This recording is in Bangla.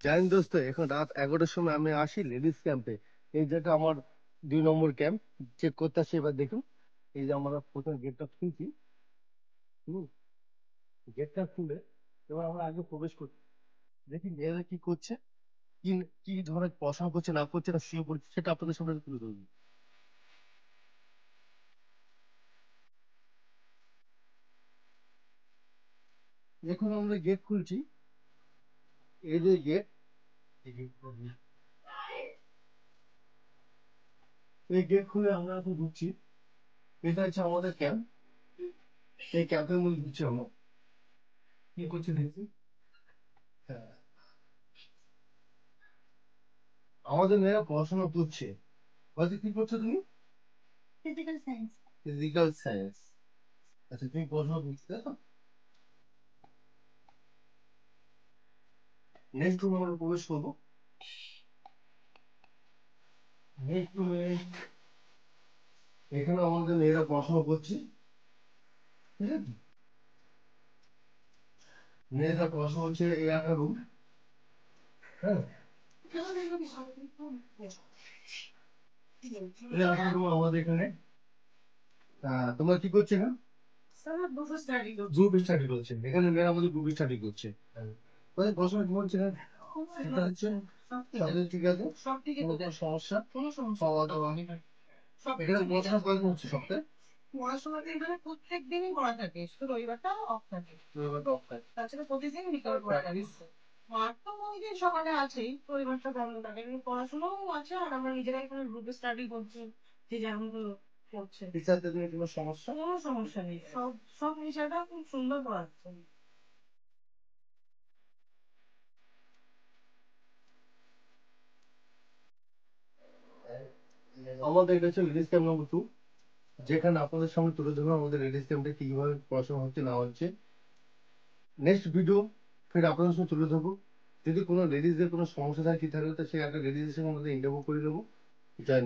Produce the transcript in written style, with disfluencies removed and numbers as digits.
জানেন দোস্ত, এখন রাত 11টার সময় আমি আসি লেডিস ক্যাম্পে। এই যেটা আমার 2 নম্বর ক্যাম্প চেক করতে আসি। এবার দেখুন, এই যে আমরা প্রথমে গেটটা খুলছি। হুম, গেটটা খুলে এবার আমরা আগে প্রবেশ করছি, দেখি মেয়েরা কি করছে, কি কি ধরনের পড়াশোনা করছে না করছে না শুয়ে পড়ছে, সেটা আপনাদের সামনে তুলে ধরবো। এখন আমরা গেট খুলছি, এই যে গেট, এই গেট খুলে আমরা এখন ঢুকছি। এটা হচ্ছে আমাদের ক্যাম্প। এই ক্যাম্পের মধ্যে ঢুকছি আমরা। কি করছে দেখছি। হ্যাঁ, আমাদের মেয়েরা পড়াশোনা করছে। বলছি, কি করছো তুমি? Physical science. Physical science. আচ্ছা, তুমি পড়াশোনা করছো তাই তো? নেক্সট রুমে আমরা প্রবেশ করবো। নেক্সট রুমে এখানে আমাদের মেয়েরা পড়াশোনা করছে। ঠিক আছে, মেয়েরা পড়াশোনা করছে, এই একটা রুম। হ্যাঁ, এই একটা রুম আমাদের এখানে। তোমরা কি করছো এখানে? গ্রুপ স্টাডি করছে। এখানে মেয়েরা আমাদের গ্রুপ স্টাডি করছে। ওদের পড়াশোনা কি হচ্ছে এখানে? এটা হচ্ছে সবকিছু ঠিক আছে, কোনো সমস্যা খাওয়া দাওয়া এখানে পড়াশোনা কয়দিন হচ্ছে সপ্তাহে? পড়াশোনাটা এখানে প্রত্যেক দিনই করা থাকে, শুধু রবিবারটা অফ থাকে। রবিবারটা off থাকে। তাছাড়া প্রতিদিন বিকাল করা থাকে। মাঠ তো ওই যে সকালে আছেই, রবিবারটা বন্ধ থাকে। এমনি পড়াশোনাও আছে, আর আমরা নিজেরাই এখানে গ্রুপে স্টাডি করছি, যে যেমন করছে। টিচারদের নিয়ে কোনো সমস্যা? কোনো সমস্যা নেই, সব সব বিষয়টা খুব সুন্দর পড়াচ্ছে। আমাদের এটা হচ্ছে লেডিস ক্যাম্প নম্বর 2, যেখানে আপনাদের সামনে তুলে ধরবো আমাদের লেডিস ক্যাম্পে কিভাবে পড়াশোনা হচ্ছে না হচ্ছে। নেক্সট ভিডিও ফের আপনাদের সামনে তুলে ধরবো। যদি কোনো লেডিসদের কোনো সমস্যা থাকে কি থাকে, তো সে একটা লেডিসের সঙ্গে আমাদের ইন্টারভিউ করে দেবো। জয়েন